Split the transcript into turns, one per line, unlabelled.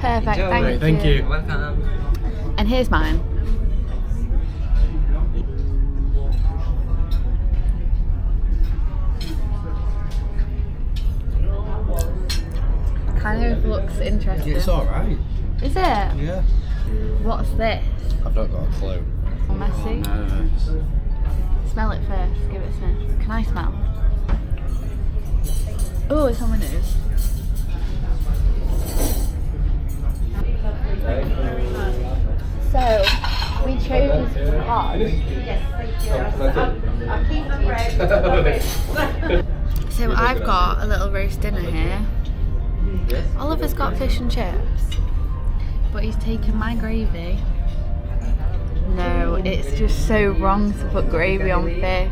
Perfect,
Enjoy.
thank you.
You're welcome.
And here's mine. Kind of looks interesting.
It's alright.
Is it?
Yeah.
What's this?
I've not got a clue.
Messy.
No.
Smell it first. Give it a sniff. Can I smell? Oh, it's on my nose. So we chose cod. So I've got a little roast dinner here. Oliver's got fish and chips, but he's taken my gravy. No, it's just so wrong to put gravy on fish.